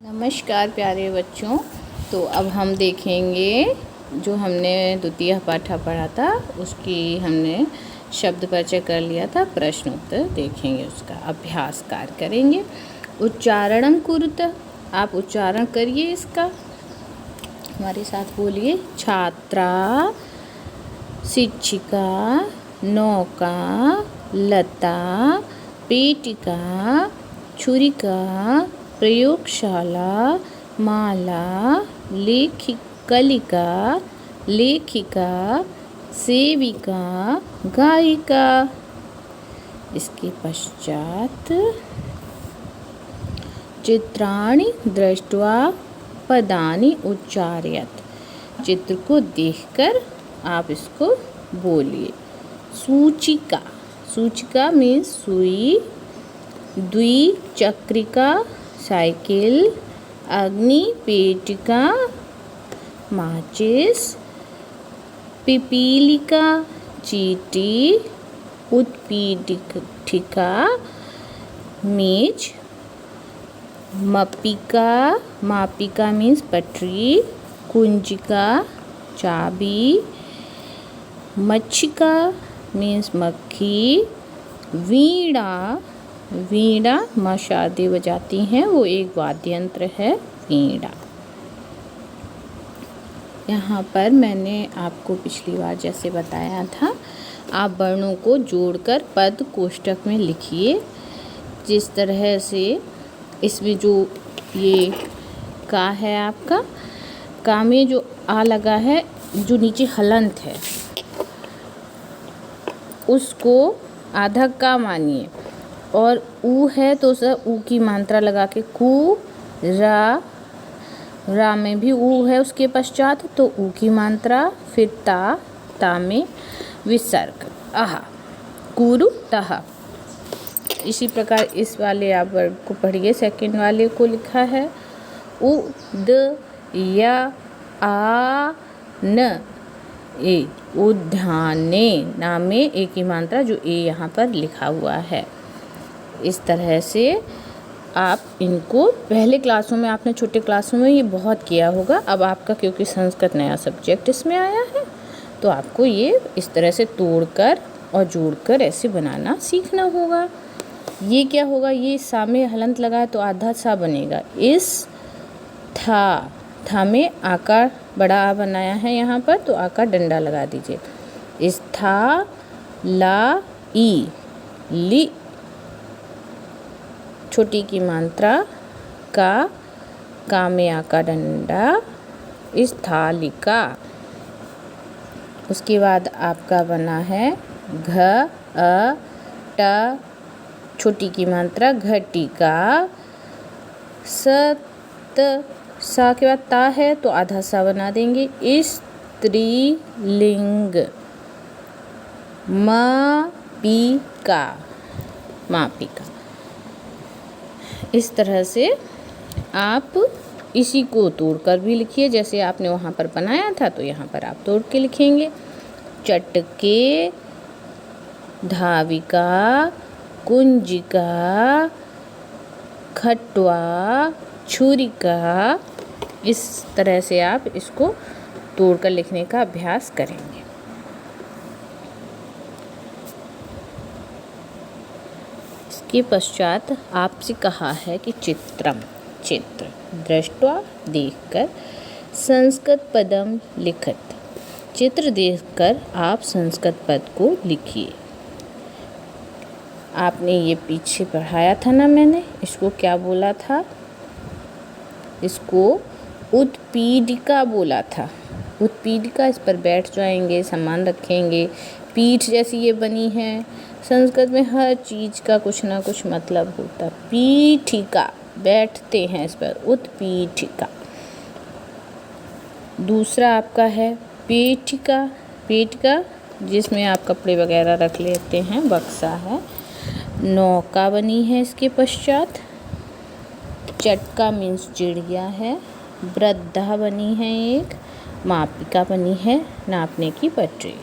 नमस्कार प्यारे बच्चों। तो अब हम देखेंगे जो हमने द्वितीय पाठा पढ़ा था उसकी हमने शब्द परिचय कर लिया था। प्रश्न उत्तर देखेंगे, उसका अभ्यास कार्य करेंगे। उच्चारणम कुरुत, आप उच्चारण करिए इसका, हमारे साथ बोलिए। छात्रा, शिक्षिका, नौका, लता, पेटिका, छुरिका, प्रयोगशाला, माला, कलिका, लेखिका, सेविका, गायिका। इसके पश्चात चित्राणि दृष्ट्वा पदानि उच्चारयत, चित्र को देखकर आप इसको बोलिए। सूचिका, सूचिका मीन्स सुई, द्विचक्रिका साइकिल, अग्नि पेटिका माचिस, पिपीलिका चींटी, उत्पीठिका मेज, मापिका मीन्स पटरी, कुंजिका चाबी, मच्छिका मीन्स मक्खी, वीणा माँ शादी बजाती हैं, वो एक वाद्य यंत्र है वीणा। यहाँ पर मैंने आपको पिछली बार जैसे बताया था, आप वर्णों को जोड़कर पद कोष्ठक में लिखिए। जिस तरह से इसमें जो ये का है, आपका का में जो आ लगा है, जो नीचे हलंत है उसको आधा का मानिए, और ऊ है तो सर ऊ की मात्रा लगा के कु, रा में भी ऊ है उसके पश्चात तो ऊ की मात्रा, फिर ता में विसर्ग, आहा कुरु तहा। इसी प्रकार इस वाले आप वर्ग को पढ़िए। सेकंड वाले को लिखा है उ द या आ न ए, उद्याने, ना में ए की मात्रा जो ए यहाँ पर लिखा हुआ है। इस तरह से आप इनको पहले क्लासों में, आपने छोटे क्लासों में ये बहुत किया होगा। अब आपका क्योंकि संस्कृत नया सब्जेक्ट इसमें आया है तो आपको ये इस तरह से तोड़कर और जोड़कर ऐसे बनाना सीखना होगा। ये क्या होगा, ये सा में हलंत लगा है तो आधा सा बनेगा। इस था में आकार बड़ा आ बनाया है यहाँ पर, तो आकार डंडा लगा दीजिए। इस था ला ई ली, छोटी की मात्रा का में आका डंडा, इस थालिका। उसके बाद आपका बना है घ अ ट, छोटी की मात्रा घटिका, सा के बाद ता है तो आधा सा बना देंगे। स्त्रीलिंग, मापिका। इस तरह से आप इसी को तोड़कर भी लिखिए, जैसे आपने वहाँ पर बनाया था तो यहाँ पर आप तोड़ के लिखेंगे। चटके, धाविका, कुंजिका, खटवा, छुरिका। इस तरह से आप इसको तोड़कर लिखने का अभ्यास करेंगे। इसके पश्चात आपसे कहा है कि चित्र दृष्ट्वा देखकर संस्कृत पदम लिखत, चित्र देखकर आप संस्कृत पद को लिखिए। आपने ये पीछे पढ़ाया था ना, मैंने इसको क्या बोला था, इसको उत्पीठिका बोला था। उत्पीठिका, इस पर बैठ जाएंगे, सामान रखेंगे, पीठ जैसी ये बनी है। संस्कृत में हर चीज़ का कुछ ना कुछ मतलब होता। पीठिका, बैठते हैं इस पर, उत्पीठिका। दूसरा आपका है पेटिका, जिसमें आप कपड़े वगैरह रख लेते हैं, बक्सा है। नौका बनी है इसके पश्चात। चटका मीन्स चिड़िया है। वृद्धा बनी है एक। मापिका बनी है, नापने की पटरी।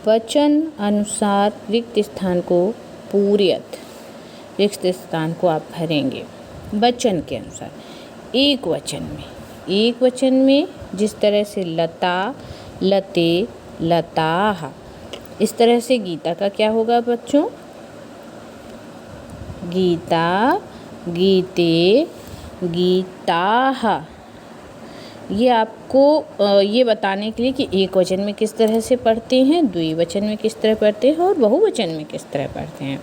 वचन अनुसार रिक्त स्थान को पूर्यत, रिक्त स्थान को आप भरेंगे वचन के अनुसार। एक वचन में जिस तरह से लता, लते, लताः, इस तरह से गीता का क्या होगा बच्चों? गीता, गीते, गीताः। ये आपको ये बताने के लिए कि एक वचन में किस तरह से पढ़ते हैं, द्विवचन में किस तरह पढ़ते हैं और बहुवचन में किस तरह पढ़ते हैं।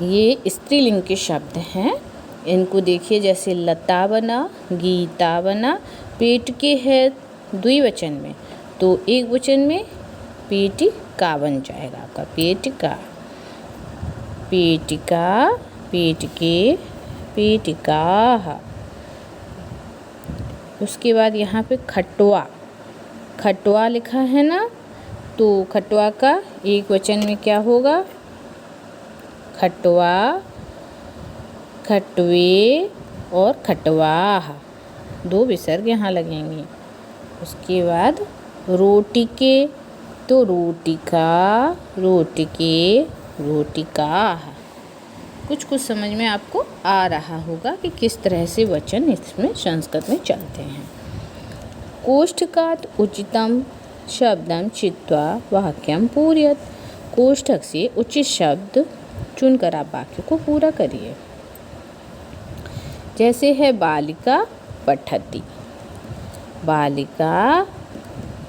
ये स्त्रीलिंग के शब्द हैं। इनको देखिए, जैसे लता बना, गीता बना, पेट के है द्विवचन में, तो एक वचन में पेटिका बन जाएगा आपका, पेटिका, पेटिका, पेट के, पेटिकाः। उसके बाद यहाँ पे खटवा, खटवा लिखा है ना, तो खटवा का एक वचन में क्या होगा? खटवा, खटवे और खटवाः, दो विसर्ग यहाँ लगेंगे। उसके बाद रोटी के, तो रोटिका, रोटिके, रोटिकाः। कुछ समझ में आपको आ रहा होगा कि किस तरह से वचन इसमें संस्कृत में चलते हैं। कोष्ठकात् उचितं शब्दं चित्वा वाक्यं पूरयेत्। कोष्ठक से उचित शब्द चुनकर आप वाक्य को पूरा करिए। जैसे है बालिका पठति, बालिका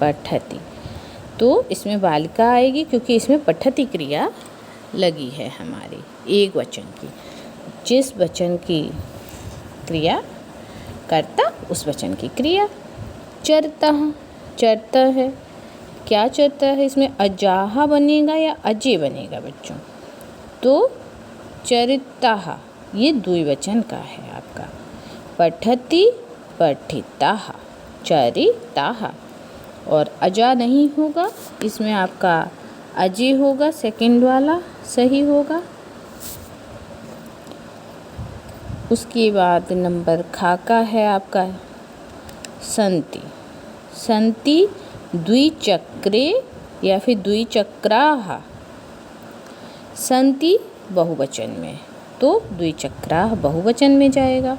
पठति, तो इसमें बालिका आएगी क्योंकि इसमें पठति क्रिया लगी है हमारी एक वचन की। जिस वचन की क्रिया कर्ता, उस वचन की क्रिया। चरतः, चरता है, क्या चरता है? इसमें अजाहा बनेगा या अजय बनेगा बच्चों? तो चरितः ये द्विवचन का है आपका। पठति, पठितः, चरितः, और अजा नहीं होगा, इसमें आपका अजय होगा, सेकंड वाला सही होगा। उसके बाद नंबर खा का है आपका संति, संति द्विचक्रे या फिर द्विचक्राः। संति बहुवचन में, तो द्विचक्राः बहुवचन में जाएगा।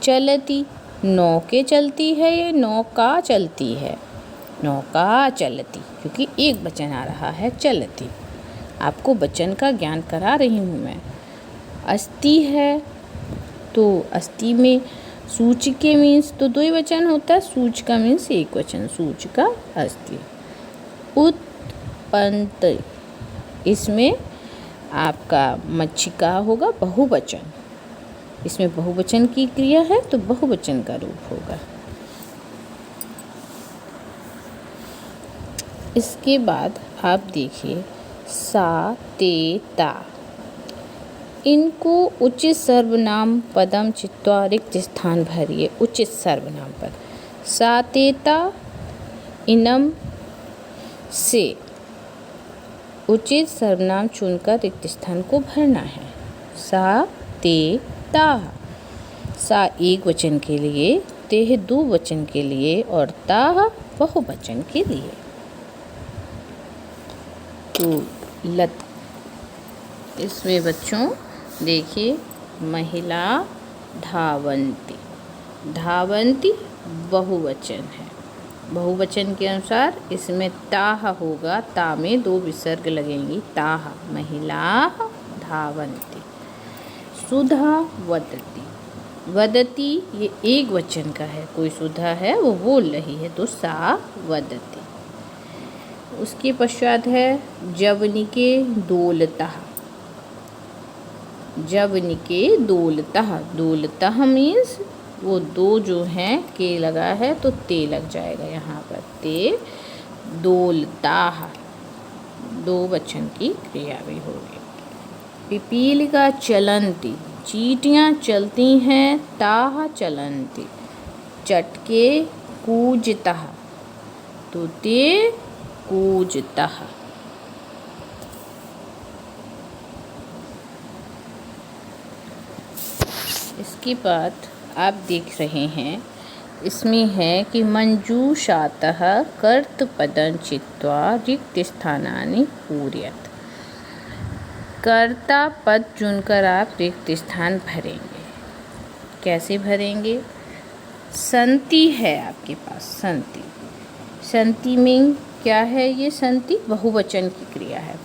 चलती, नौके चलती है, ये नौका चलती है, नौका चलती, क्योंकि एक वचन आ रहा है चलती। आपको वचन का ज्ञान करा रही हूँ मैं। अस्ति है, तो अस्ति में सूचिके मीन्स तो द्विवचन होता है, सूचिका मीन्स एक वचन, सूचिका अस्ति। उत्पन्न, इसमें आपका मच्छिका होगा बहुवचन, इसमें बहुवचन की क्रिया है तो बहुवचन का रूप होगा। इसके बाद आप देखिए सा, ते, ता, इनको उचित सर्वनाम पदम चित्वा रिक्त स्थान भरिए। उचित सर्वनाम पद, सा, ते, ता, इनम से उचित सर्वनाम चुनकर रिक्त स्थान को भरना है। सा, ते, ता, सा एक वचन के लिए, ते दो वचन के लिए और ता बहुवचन के लिए। तो लत, इसमें बच्चों देखिए महिला धावन्ति, धावन्ति बहुवचन है, बहुवचन के अनुसार इसमें ताः होगा, ता में दो विसर्ग लगेंगी, ताः महिलाः धावन्ति। सुधा वदति, वदति ये एक वचन का है, कोई सुधा है वो बोल रही है, तो सा वदति। उसके पश्चात है जवनिके दोलतः, जवनिके दोलतः, दोलतः मीन्स वो दो जो हैं के लगा है तो ते लग जाएगा यहाँ पर, ते दोलताः, दो वचन की क्रिया भी होगी। पिपीलिका चलन्ति, चींटियाँ चलती हैं, ताः चलन्ति। चटके कूजतः, तो ते कूजतः। इसके बाद आप देख रहे हैं इसमें है कि मंजूषातः कर्तपदं चित्वा रिक्त स्थानानि पूरयेत्। कर्ता पद चुनकर आप रिक्त स्थान भरेंगे। कैसे भरेंगे? संति है आपके पास, संति। संति में क्या है? ये संति बहुवचन की क्रिया है,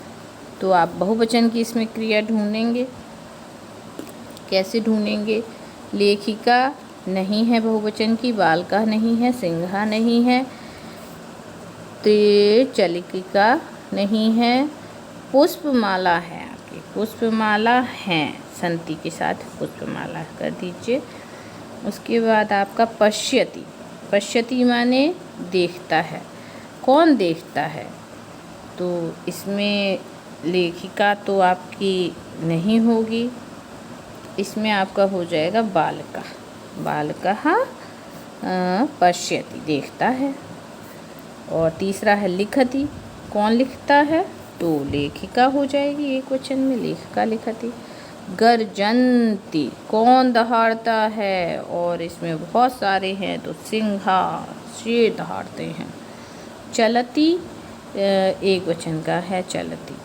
तो आप बहुवचन की इसमें क्रिया ढूंढेंगे। कैसे ढूंढेंगे? लेखिका नहीं है बहुवचन की, बालका नहीं है, सिंहा नहीं है, चलिका नहीं है, पुष्पमाला है आपकी, पुष्पमाला है, संति के साथ पुष्पमाला कर दीजिए। उसके बाद आपका पश्यति, पश्यति माने देखता है। कौन देखता है? तो इसमें लेखिका तो आपकी नहीं होगी, इसमें आपका हो जाएगा बालका, बालकः पश्यति, देखता है। और तीसरा है लिखति, कौन लिखता है? तो लेखिका हो जाएगी, एक वचन में लेखिका लिखति। गर्जन्ति, कौन दहाड़ता है? और इसमें बहुत सारे हैं, तो सिंहा, शेर दहाड़ते हैं। चलति एक वचन का है, चलति,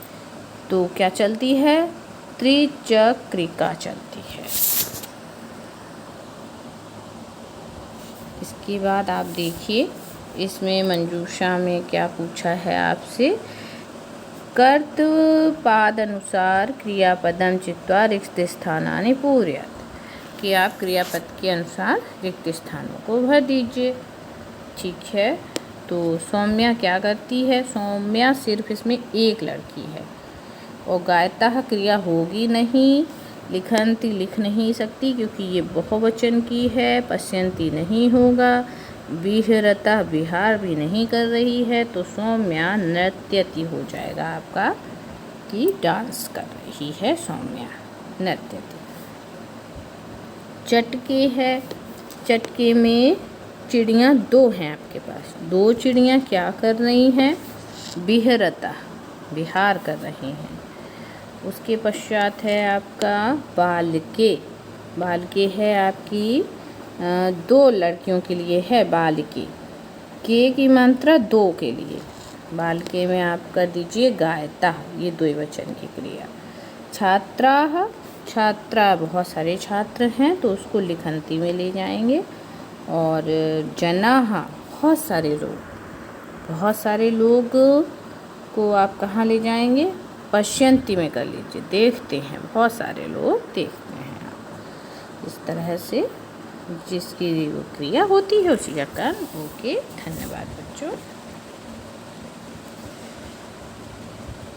तो क्या चलती है? त्रिचक्रिका चलती है। इसके बाद आप देखिए, इसमें मंजूषा में क्या पूछा है आपसे? कर्तृपादनुसार क्रियापदम चित्वा रिक्त स्थानानि पूरयत, कि आप क्रियापद के अनुसार रिक्त स्थानों को भर दीजिए। ठीक है, तो सौम्या क्या करती है? सौम्या सिर्फ इसमें एक लड़की है, और गायता क्रिया होगी नहीं। लिखन्ति लिख नहीं सकती क्योंकि ये बहुवचन की है। पश्यन्ति नहीं होगा। विहरता विहार भी नहीं कर रही है, तो सौम्या नृत्यति हो जाएगा आपका, कि डांस कर रही है सौम्या, नृत्यति। चटके है, चटके में चिड़ियाँ दो हैं आपके पास, दो चिड़ियाँ क्या कर रही हैं? विहरता, विहार कर रही हैं। उसके पश्चात है आपका बालके, बालके है आपकी दो लड़कियों के लिए है बालके, के की मात्रा दो के लिए। बालके में आप कर दीजिए गायता, ये द्विवचन की क्रिया। छात्राः, छात्रा बहुत सारे छात्र हैं, तो उसको लिखन्ति में ले जाएंगे। और जनाः बहुत सारे लोग, बहुत सारे लोग को आप कहाँ ले जाएंगे? पश्यन्ति में कर लीजिए, देखते हैं, बहुत सारे लोग देखते हैं आप। इस तरह से जिसकी क्रिया होती है उसी का कर्म। ओके, धन्यवाद बच्चों।